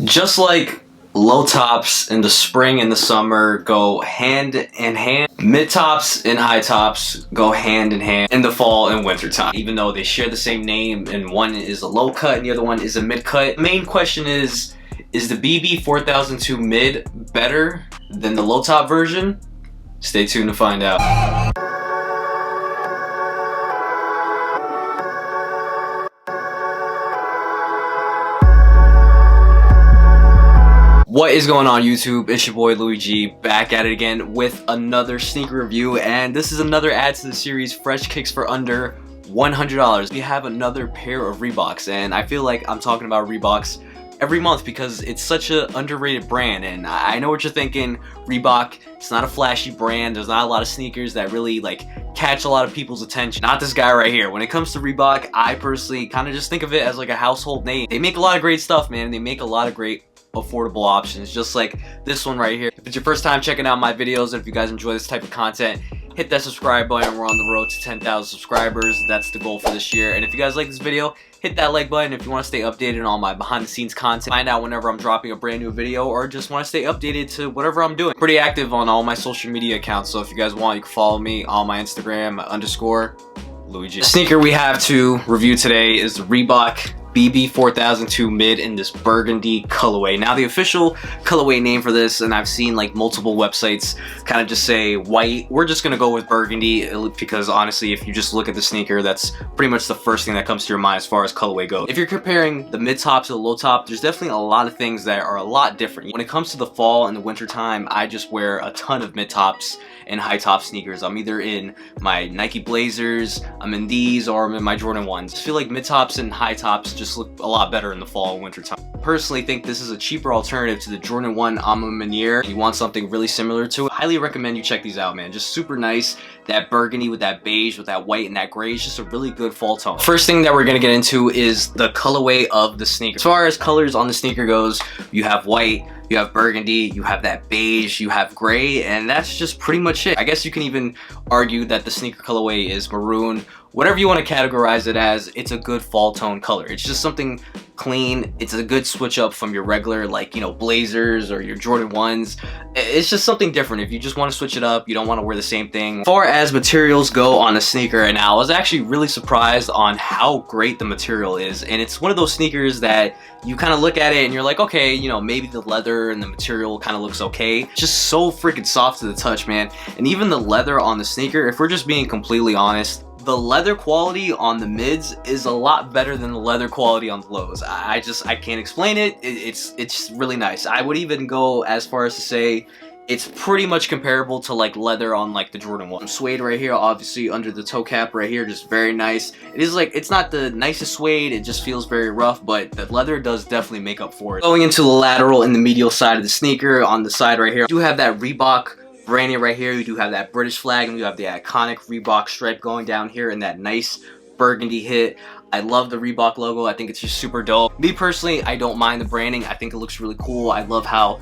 Just like low tops in the spring and the summer go hand in hand, mid tops and high tops go hand in hand in the fall and winter time. Even though they share the same name and one is a low cut and the other one is a mid cut. The main question is the BB 4002 mid better than the low top version? Stay tuned to find out. What is going on YouTube? It's your boy Luigi back at it again with another sneaker review, and this is another add to the series, Fresh Kicks for Under $100. We have another pair of Reeboks, and I feel like I'm talking about Reeboks every month because it's such an underrated brand. And I know what you're thinking, Reebok, it's not a flashy brand, there's not a lot of sneakers that really like catch a lot of people's attention. Not this guy right here. When it comes to Reebok, I personally kind of just think of it as like a household name. They make a lot of great stuff, man. They make a lot of great affordable options, just like this one right here. If it's your first time checking out my videos, and if you guys enjoy this type of content, hit that subscribe button. We're on the road to 10,000 subscribers. That's the goal for this year. And if you guys like this video, hit that like button. If you want to stay updated on my behind the scenes content, find out whenever I'm dropping a brand new video, or just want to stay updated to whatever I'm doing. Pretty active on all my social media accounts, so if you guys want, you can follow me on my Instagram _Luigi. The sneaker we have to review today is the Reebok BB 4002 mid in this burgundy colorway. Now the official colorway name for this, and I've seen like multiple websites kind of just say white. We're just gonna go with burgundy because honestly, if you just look at the sneaker, that's pretty much the first thing that comes to your mind as far as colorway goes. If you're comparing the mid top to the low top, there's definitely a lot of things that are a lot different. When it comes to the fall and the winter time, I just wear a ton of mid tops and high top sneakers. I'm either in my Nike Blazers, I'm in these, or I'm in my Jordan 1s. I feel like mid tops and high tops just look a lot better in the fall and winter time. Personally think this is a cheaper alternative to the Jordan 1 Alma Manier. If you want something really similar to it, I highly recommend you check these out, man. Just super nice. That burgundy with that beige with that white and that gray is just a really good fall tone. First thing that we're gonna get into is the colorway of the sneaker. As far as colors on the sneaker goes, you have white, you have burgundy, you have that beige, you have gray, and that's just pretty much it. I guess you can even argue that the sneaker colorway is maroon. Whatever you want to categorize it as, it's a good fall tone color. It's just something clean. It's a good switch up from your regular, like, you know, Blazers or your Jordan 1s. It's just something different. If you just want to switch it up, you don't want to wear the same thing. As far as materials go on the sneaker, and I was actually really surprised on how great the material is. And it's one of those sneakers that you kind of look at it and you're like, okay, you know, maybe the leather and the material kind of looks okay. It's just so freaking soft to the touch, man. And even the leather on the sneaker, if we're just being completely honest, the leather quality on the mids is a lot better than the leather quality on the lows. I can't explain it. It's really nice. I would even go as far as to say it's pretty much comparable to like leather on like the Jordan 1. Suede right here, obviously under the toe cap right here, just very nice. It is like, it's not the nicest suede, it just feels very rough, but the leather does definitely make up for it. Going into the lateral and the medial side of the sneaker, on the side right here, you do have that Reebok branding right here. You do have that British flag, and you have the iconic Reebok stripe going down here in that nice burgundy hit. I love the Reebok logo. I think it's just super dope. Me personally, I don't mind the branding. I think it looks really cool. I love how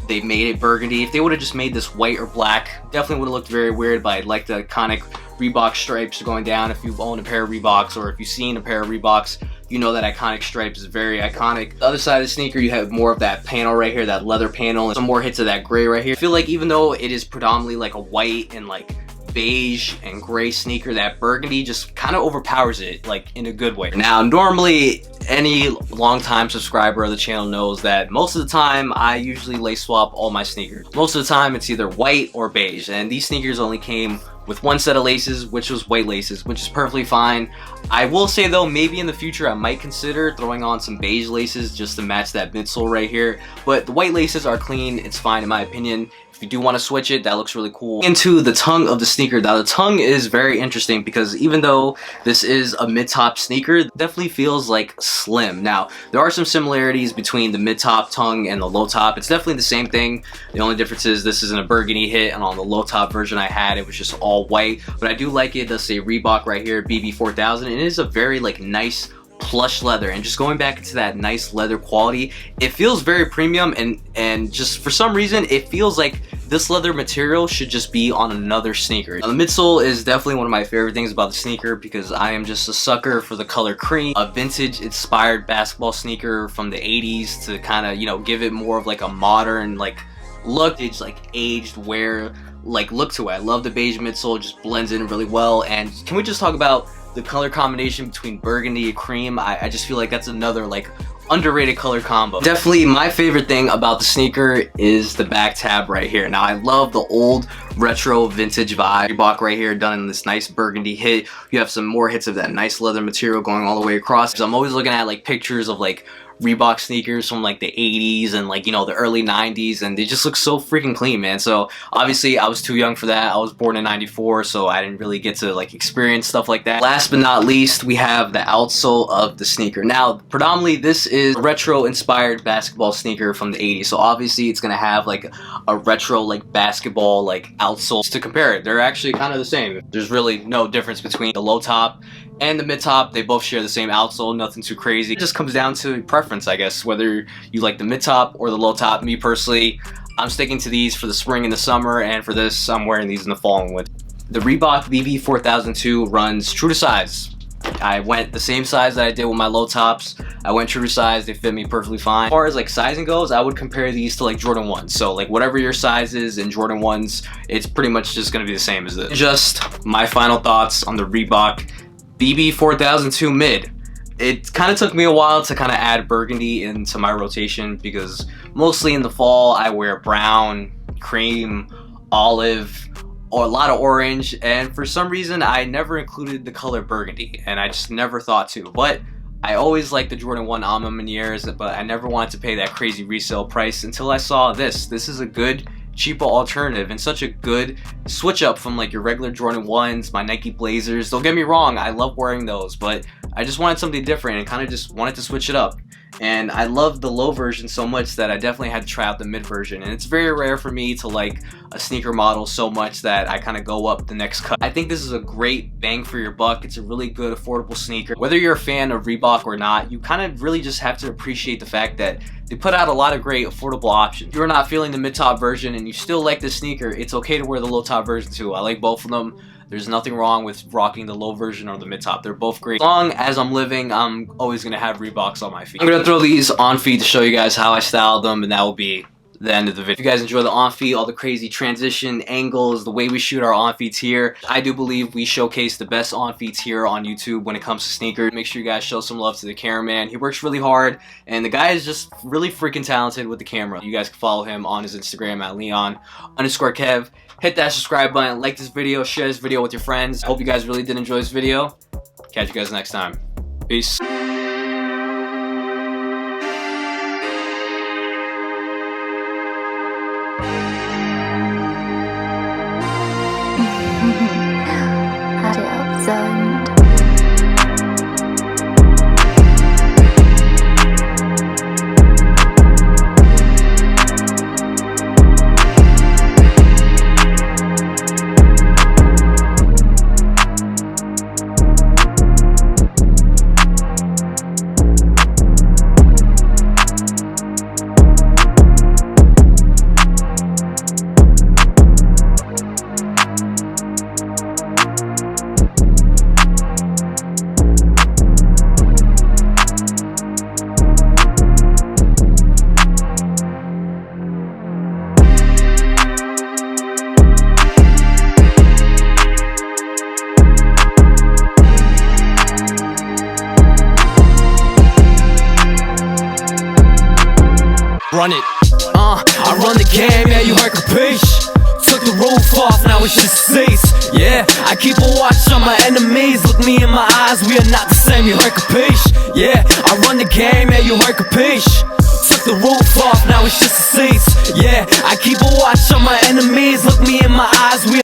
they made it burgundy. If they would have just made this white or black, definitely would have looked very weird, but I like the iconic Reebok stripes going down. If you've owned a pair of Reeboks, or if you've seen a pair of Reeboks, you know that iconic stripe is very iconic. The other side of the sneaker, you have more of that panel right here, that leather panel, and some more hits of that gray right here. I feel like even though it is predominantly like a white and like beige and gray sneaker, that burgundy just kind of overpowers it, like in a good way. Now, normally any longtime subscriber of the channel knows that most of the time I usually lace swap all my sneakers. Most of the time it's either white or beige, and these sneakers only came with one set of laces, which was white laces, which is perfectly fine. I will say though, maybe in the future I might consider throwing on some beige laces just to match that midsole right here, but the white laces are clean. It's fine in my opinion. If you do want to switch it, that looks really cool. Into the tongue of the sneaker. Now the tongue is very interesting because even though this is a mid-top sneaker, it definitely feels like slim. Now there are some similarities between the mid-top tongue and the low top. It's definitely the same thing. The only difference is this isn't a burgundy hit, and on the low top version I had, it was just all white. But I do like it. It does say Reebok right here, BB 4000, and it is a very like nice plush leather. And just going back into that nice leather quality, it feels very premium, and just for some reason it feels like this leather material should just be on another sneaker. Now, the midsole is definitely one of my favorite things about the sneaker because I am just a sucker for the color cream. A vintage inspired basketball sneaker from the 80s to kind of, you know, give it more of like a modern like look. It's like aged wear like look to it. I love the beige midsole, just blends in really well. And can we just talk about the color combination between burgundy and cream? I just feel like that's another like underrated color combo. Definitely my favorite thing about the sneaker is the back tab right here. Now I love the old retro vintage vibe. Reebok right here done in this nice burgundy hit. You have some more hits of that nice leather material going all the way across. So I'm always looking at like pictures of like Reebok sneakers from like the 80s and like, you know, the early 90s, and they just look so freaking clean, man. So obviously I was too young for that. I was born in 94, so I didn't really get to like experience stuff like that. Last but not least, we have the outsole of the sneaker. Now predominantly this is a retro inspired basketball sneaker from the 80s, so obviously it's gonna have like a retro like basketball like outsole. To compare it, they're actually kind of the same. There's really no difference between the low top and the mid top. They both share the same outsole, nothing too crazy. It just comes down to preference, I guess, whether you like the mid top or the low top. Me personally, I'm sticking to these for the spring and the summer, and for this I'm wearing these in the fall and winter. The Reebok BB 4002 runs true to size. I went the same size that I did with my low tops. I went true to size. They fit me perfectly fine. As far as like sizing goes, I would compare these to like Jordan 1s. So like whatever your size is in Jordan 1s, it's pretty much just gonna be the same as this. Just my final thoughts on the Reebok BB 4002 mid. It kind of took me a while to kind of add burgundy into my rotation because mostly in the fall I wear brown, cream, olive, or a lot of orange, and for some reason I never included the color burgundy, and I just never thought to. But I always liked the Jordan 1 Alma Maniers, but I never wanted to pay that crazy resale price until I saw this. This is a good, cheaper alternative and such a good switch up from like your regular Jordan 1s, my Nike Blazers. Don't get me wrong, I love wearing those, but I just wanted something different and kind of just wanted to switch it up. And I love the low version so much that I definitely had to try out the mid version, and it's very rare for me to like a sneaker model so much that I kind of go up the next cut. I think this is a great bang for your buck. It's a really good affordable sneaker. Whether you're a fan of Reebok or not, you kind of really just have to appreciate the fact that they put out a lot of great affordable options. If you're not feeling the mid top version and you still like the sneaker, it's okay to wear the low top version too. I like both of them. There's nothing wrong with rocking the low version or the mid top. They're both great. As long as I'm living, I'm always gonna have Reeboks on my feet. I'm gonna throw these on feet to show you guys how I styled them, and that will be the end of the video. If you guys enjoy the on feet, all the crazy transition angles, the way we shoot our on feets here, I do believe we showcase the best on feets here on YouTube when it comes to sneakers. Make sure you guys show some love to the cameraman. He works really hard, and the guy is just really freaking talented with the camera. You guys can follow him on his Instagram at Leon_Kev. Hit that subscribe button, like this video, share this video with your friends. Hope you guys really did enjoy this video. Catch you guys next time. Peace. Had it up zoned. Run it, I run the game, yeah, you heard capiche. Took the roof off, now it's just seats. Yeah, I keep a watch on my enemies. Look me in my eyes, we are not the same, you heard capiche. Yeah, I run the game, yeah, you heard capiche. Took the roof off, now it's just the seats. Yeah, I keep a watch on my enemies. Look me in my eyes, we